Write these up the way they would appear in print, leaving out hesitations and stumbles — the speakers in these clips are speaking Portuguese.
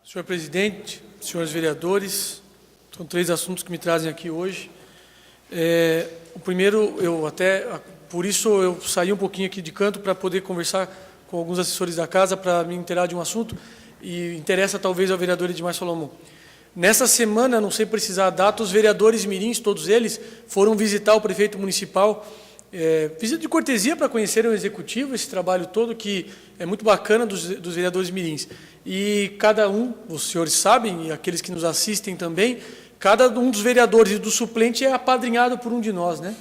Senhor presidente, senhores vereadores, são 3 assuntos que me trazem aqui hoje. O primeiro, por isso eu saí um pouquinho aqui de canto para poder conversar com alguns assessores da casa para me inteirar de um assunto e interessa talvez ao vereador Edmar Salomão. Nessa semana, não sei precisar a data, os vereadores mirins, todos eles, foram visitar o prefeito municipal, visita de cortesia para conhecerem o executivo, esse trabalho todo que é muito bacana dos vereadores mirins. E cada um, os senhores sabem, e aqueles que nos assistem também, cada um dos vereadores e do suplente é apadrinhado por um de nós, né?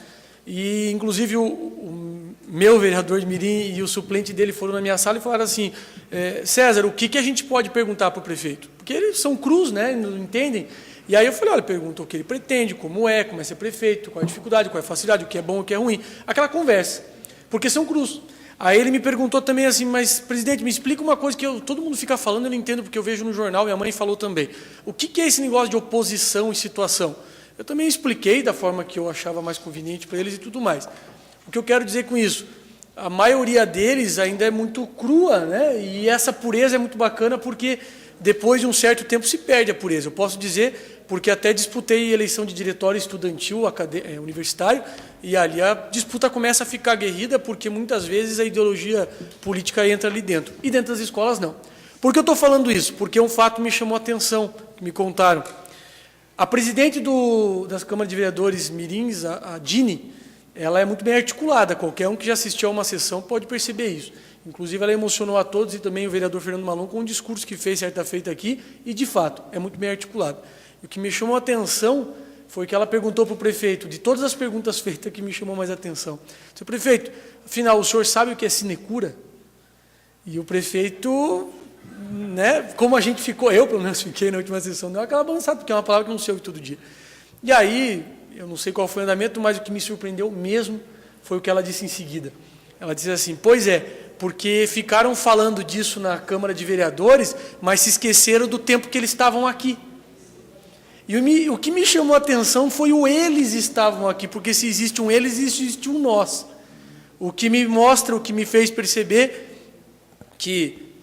E, inclusive, o meu vereador de mirim e o suplente dele foram na minha sala e falaram assim, César, o que a gente pode perguntar para o prefeito? Porque eles são crus, né? Não entendem. E aí eu falei, olha, pergunta o que ele pretende, como é ser prefeito, qual é a dificuldade, qual é a facilidade, o que é bom, o que é ruim. Aquela conversa, porque são crus. Aí ele me perguntou também assim, mas, presidente, me explica uma coisa que todo mundo fica falando, eu não entendo porque eu vejo no jornal, minha mãe falou também. O que é esse negócio de oposição e situação? Eu também expliquei da forma que eu achava mais conveniente para eles e tudo mais. O que eu quero dizer com isso? A maioria deles ainda é muito crua, né? E essa pureza é muito bacana porque depois de um certo tempo se perde a pureza. Eu posso dizer, porque até disputei eleição de diretório estudantil universitário, e ali a disputa começa a ficar aguerrida, porque muitas vezes a ideologia política entra ali dentro. E dentro das escolas, não. Por que eu estou falando isso? Porque um fato me chamou a atenção, que me contaram. A presidente das Câmaras de Vereadores mirins, a Dini, ela é muito bem articulada. Qualquer um que já assistiu a uma sessão pode perceber isso. Inclusive, ela emocionou a todos e também o vereador Fernando Malon com um discurso que fez certa feita aqui, e, de fato, é muito bem articulada. E o que me chamou a atenção foi que ela perguntou para o prefeito, de todas as perguntas feitas, que me chamou mais a atenção. Seu prefeito, afinal, o senhor sabe o que é sinecura? E o prefeito, né, como a gente ficou, eu pelo menos fiquei na última sessão, deu aquela balançada, porque é uma palavra que não se ouve todo dia. E aí, eu não sei qual foi o andamento, mas o que me surpreendeu mesmo foi o que ela disse em seguida. Ela disse assim, pois é, porque ficaram falando disso na Câmara de Vereadores, mas se esqueceram do tempo que eles estavam aqui. E o que me chamou a atenção foi o eles estavam aqui, porque se existe um eles, existe um nós. O que me mostra, o que me fez perceber que,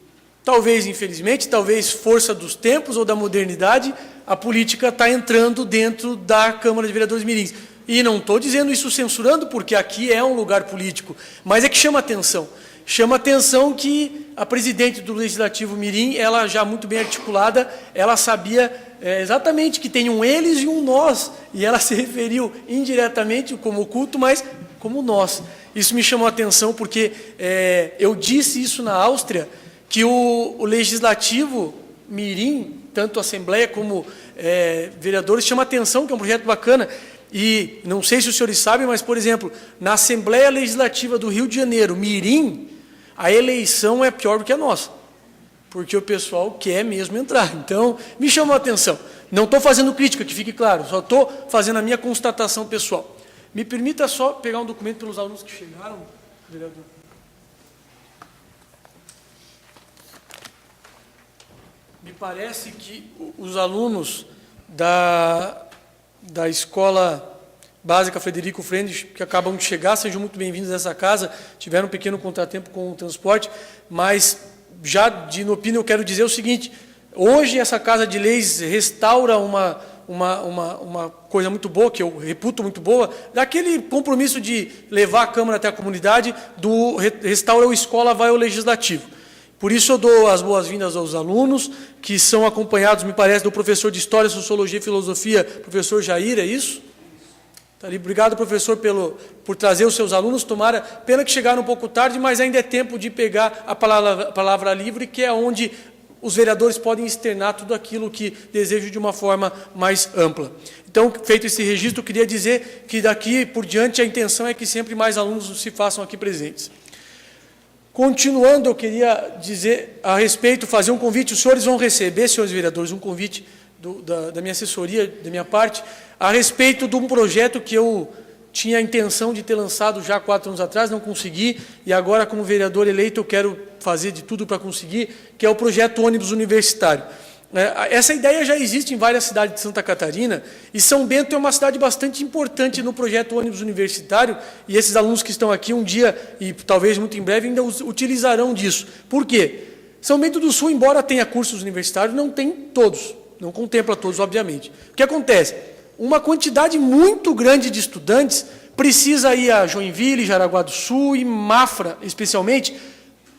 talvez infelizmente, talvez força dos tempos ou da modernidade, a política está entrando dentro da Câmara de Vereadores mirins. E não estou dizendo isso censurando, porque aqui é um lugar político, mas é que chama atenção. Chama atenção que a presidente do Legislativo mirim, ela já muito bem articulada, ela sabia exatamente que tem um eles e um nós, e ela se referiu indiretamente como culto, mas como nós. Isso me chamou a atenção porque eu disse isso na Áustria, que o Legislativo mirim, tanto a Assembleia como vereadores, chama atenção, que é um projeto bacana. E não sei se os senhores sabem, mas, por exemplo, na Assembleia Legislativa do Rio de Janeiro, mirim, a eleição é pior do que a nossa, porque o pessoal quer mesmo entrar. Então, me chamou a atenção. Não estou fazendo crítica, que fique claro, só estou fazendo a minha constatação pessoal. Me permita só pegar um documento pelos alunos que chegaram, vereador. Me parece que os alunos da Escola Básica Frederico Frendes, que acabam de chegar, sejam muito bem-vindos a essa casa, tiveram um pequeno contratempo com o transporte, mas já de inopino eu quero dizer o seguinte, hoje essa Casa de Leis restaura uma coisa muito boa, que eu reputo muito boa, daquele compromisso de levar a Câmara até a comunidade, restaura o Escola, vai ao Legislativo. Por isso eu dou as boas-vindas aos alunos, que são acompanhados, me parece, do professor de História, Sociologia e Filosofia, professor Jair, é isso? Tá ali. Obrigado, professor, por trazer os seus alunos. Tomara, pena que chegaram um pouco tarde, mas ainda é tempo de pegar a palavra livre, que é onde os vereadores podem externar tudo aquilo que desejam de uma forma mais ampla. Então, feito esse registro, eu queria dizer que daqui por diante a intenção é que sempre mais alunos se façam aqui presentes. Continuando, eu queria dizer a respeito, fazer um convite, os senhores vão receber, senhores vereadores, um convite da minha assessoria, da minha parte, a respeito de um projeto que eu tinha a intenção de ter lançado já 4 anos atrás, não consegui, e agora, como vereador eleito, eu quero fazer de tudo para conseguir, que é o projeto ônibus universitário. Essa ideia já existe em várias cidades de Santa Catarina, e São Bento é uma cidade bastante importante no projeto ônibus universitário, e esses alunos que estão aqui um dia, e talvez muito em breve, ainda utilizarão disso. Por quê? São Bento do Sul, embora tenha cursos universitários, não tem todos, não contempla todos, obviamente. O que acontece? Uma quantidade muito grande de estudantes precisa ir a Joinville, Jaraguá do Sul e Mafra, especialmente,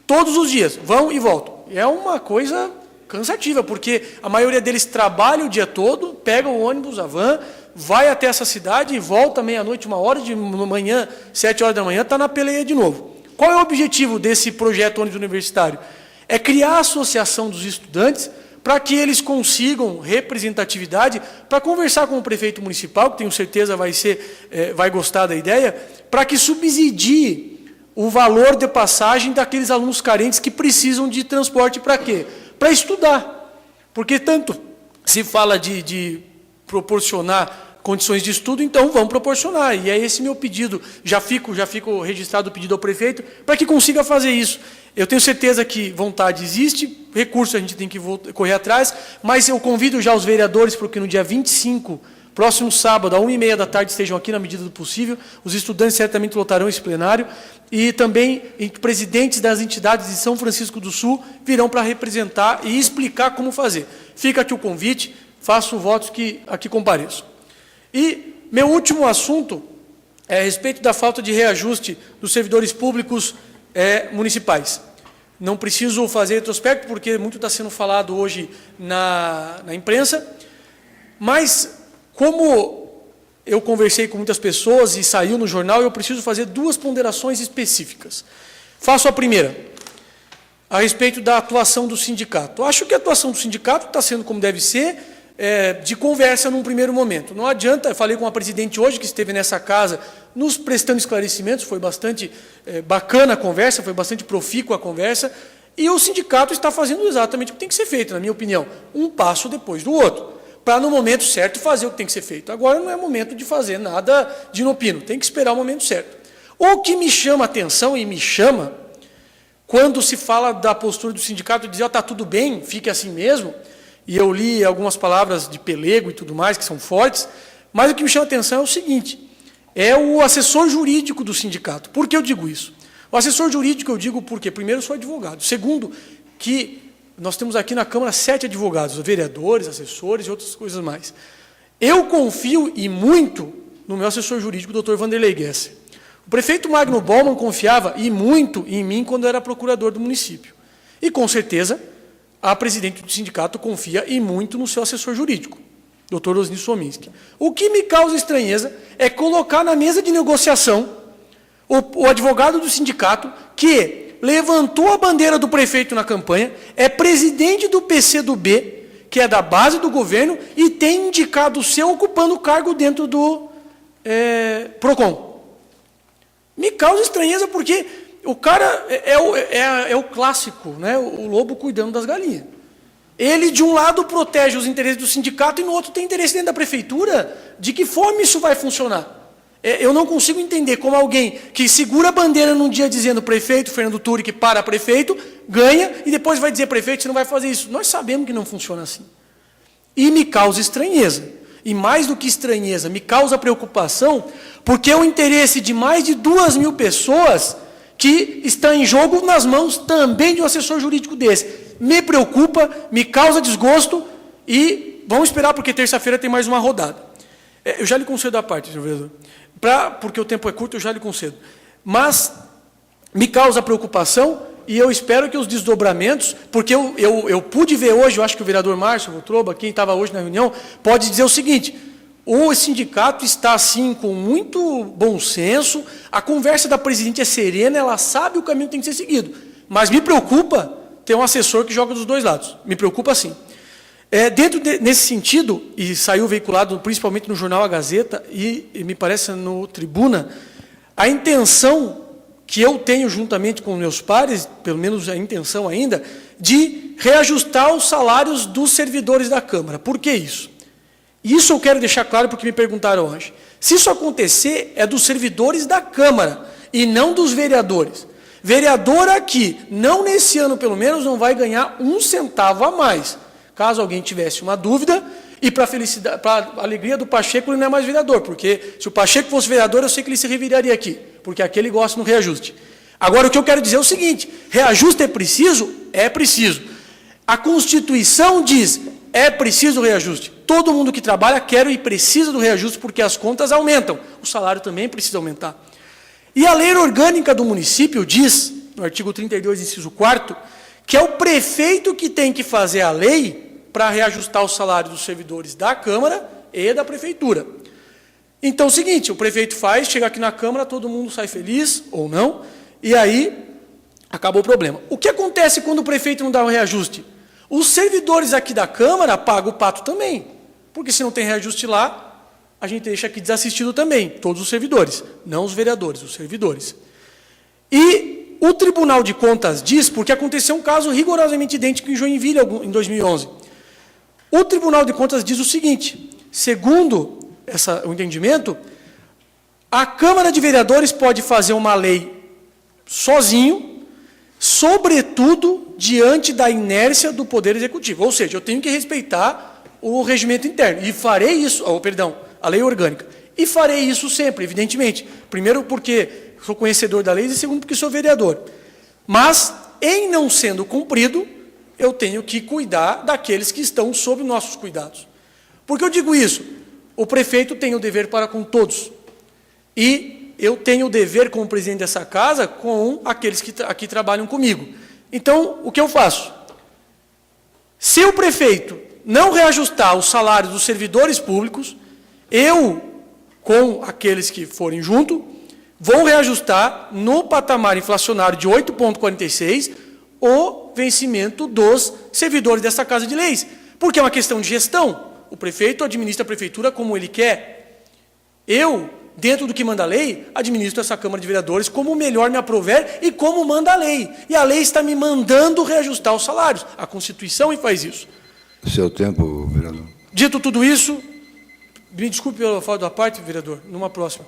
todos os dias, vão e voltam. É uma coisa cansativa, porque a maioria deles trabalha o dia todo, pega o ônibus, a van, vai até essa cidade e volta meia-noite, 1h de manhã, 7h da manhã, está na peleia de novo. Qual é o objetivo desse projeto ônibus universitário? É criar a associação dos estudantes para que eles consigam representatividade, para conversar com o prefeito municipal, que tenho certeza vai gostar da ideia, para que subsidie o valor de passagem daqueles alunos carentes que precisam de transporte para quê? Para estudar. Porque tanto se fala de proporcionar condições de estudo, então vamos proporcionar. E é esse meu pedido. Já fico registrado o pedido ao prefeito para que consiga fazer isso. Eu tenho certeza que vontade existe, recurso a gente tem que correr atrás, mas eu convido já os vereadores para que no dia 25, próximo sábado, às 1h30 da tarde, estejam aqui na medida do possível. Os estudantes certamente lotarão esse plenário. E também presidentes das entidades de São Francisco do Sul virão para representar e explicar como fazer. Fica aqui o convite, faço votos que aqui compareçam. E meu último assunto é a respeito da falta de reajuste dos servidores públicos municipais. Não preciso fazer retrospecto, porque muito está sendo falado hoje na imprensa, mas como eu conversei com muitas pessoas e saiu no jornal, eu preciso fazer 2 ponderações específicas. Faço a primeira, a respeito da atuação do sindicato. Acho que a atuação do sindicato está sendo como deve ser, de conversa num primeiro momento. Não adianta, eu falei com a presidente hoje, que esteve nessa casa, nos prestando esclarecimentos, foi bastante bacana a conversa, foi bastante profícua a conversa, e o sindicato está fazendo exatamente o que tem que ser feito, na minha opinião, um passo depois do outro, para no momento certo fazer o que tem que ser feito. Agora não é momento de fazer nada de inopino, tem que esperar o momento certo. O que me chama a atenção, e me chama, quando se fala da postura do sindicato, dizer, está tudo bem, fique assim mesmo, e eu li algumas palavras de pelego e tudo mais, que são fortes, mas o que me chama a atenção é o seguinte, é o assessor jurídico do sindicato. Por que eu digo isso? O assessor jurídico eu digo porque, primeiro, eu sou advogado. Segundo, que nós temos aqui na Câmara 7 advogados, vereadores, assessores e outras coisas mais. Eu confio e muito no meu assessor jurídico, o Dr. Vanderlei Gesser. O prefeito Magno Bauman confiava e muito em mim quando eu era procurador do município. E, com certeza, a presidente do sindicato confia e muito no seu assessor jurídico, Dr. Osni Sominski. O que me causa estranheza é colocar na mesa de negociação o advogado do sindicato que levantou a bandeira do prefeito na campanha, é presidente do PCdoB, que é da base do governo, e tem indicado o seu ocupando o cargo dentro do PROCON. Me causa estranheza porque o cara é o clássico, né? O lobo cuidando das galinhas. Ele, de um lado, protege os interesses do sindicato e, no outro, tem interesse dentro da prefeitura. De que forma isso vai funcionar? Eu não consigo entender como alguém que segura a bandeira num dia dizendo prefeito, Fernando Turic para prefeito, ganha e depois vai dizer prefeito, você não vai fazer isso. Nós sabemos que não funciona assim. E me causa estranheza. E mais do que estranheza, me causa preocupação, porque é o interesse de mais de 2.000 pessoas que está em jogo nas mãos também de um assessor jurídico desse. Me preocupa, me causa desgosto e vamos esperar, porque terça-feira tem mais uma rodada. Eu já lhe concedo a parte, senhor vereador. Porque o tempo é curto, eu já lhe concedo. Mas me causa preocupação e eu espero que os desdobramentos, porque eu pude ver hoje, eu acho que o vereador Márcio Votroba, quem estava hoje na reunião, pode dizer o seguinte: o sindicato está, assim, com muito bom senso, a conversa da presidente é serena, ela sabe o caminho que tem que ser seguido. Mas me preocupa ter um assessor que joga dos dois lados. Me preocupa, sim. Nesse sentido, e saiu veiculado principalmente no jornal A Gazeta e me parece no Tribuna, a intenção que eu tenho juntamente com meus pares, pelo menos a intenção ainda, de reajustar os salários dos servidores da Câmara. Por que isso? Isso eu quero deixar claro porque me perguntaram hoje. Se isso acontecer, é dos servidores da Câmara e não dos vereadores. Vereador aqui, não nesse ano pelo menos, não vai ganhar 1 centavo a mais. Caso alguém tivesse uma dúvida, e para a alegria do Pacheco, ele não é mais vereador, porque se o Pacheco fosse vereador, eu sei que ele se reviraria aqui, porque aqui ele gosta no reajuste. Agora, o que eu quero dizer é o seguinte: reajuste é preciso É preciso. A Constituição diz, é preciso reajuste. Todo mundo que trabalha quer e precisa do reajuste porque as contas aumentam. O salário também precisa aumentar. E a lei orgânica do município diz, no artigo 32, inciso 4º, que é o prefeito que tem que fazer a lei para reajustar o salário dos servidores da Câmara e da Prefeitura. Então é o seguinte, o prefeito faz, chega aqui na Câmara, todo mundo sai feliz, ou não, e aí acabou o problema. O que acontece quando o prefeito não dá um reajuste? Os servidores aqui da Câmara pagam o pato também, porque se não tem reajuste lá, a gente deixa aqui desassistido também, todos os servidores, não os vereadores, os servidores. E o Tribunal de Contas diz, porque aconteceu um caso rigorosamente idêntico em Joinville, em 2011. O Tribunal de Contas diz o seguinte, segundo o entendimento, a Câmara de Vereadores pode fazer uma lei sozinho, sobretudo diante da inércia do Poder Executivo. Ou seja, eu tenho que respeitar o regimento interno. E farei isso, a lei orgânica. E farei isso sempre, evidentemente. Primeiro porque sou conhecedor da lei e segundo porque sou vereador. Mas, em não sendo cumprido, eu tenho que cuidar daqueles que estão sob nossos cuidados. Por que eu digo isso? O prefeito tem o dever para com todos. E eu tenho o dever como presidente dessa casa com aqueles que aqui trabalham comigo. Então, o que eu faço? Se o prefeito não reajustar os salários dos servidores públicos, eu, com aqueles que forem junto, vou reajustar no patamar inflacionário de 8,46 o vencimento dos servidores dessa Casa de Leis. Porque é uma questão de gestão. O prefeito administra a prefeitura como ele quer. Eu, dentro do que manda a lei, administro essa Câmara de Vereadores como melhor me aprouver e como manda a lei. E a lei está me mandando reajustar os salários. A Constituição faz isso. Seu tempo, vereador. Dito tudo isso, me desculpe pela falta da parte, vereador, numa próxima.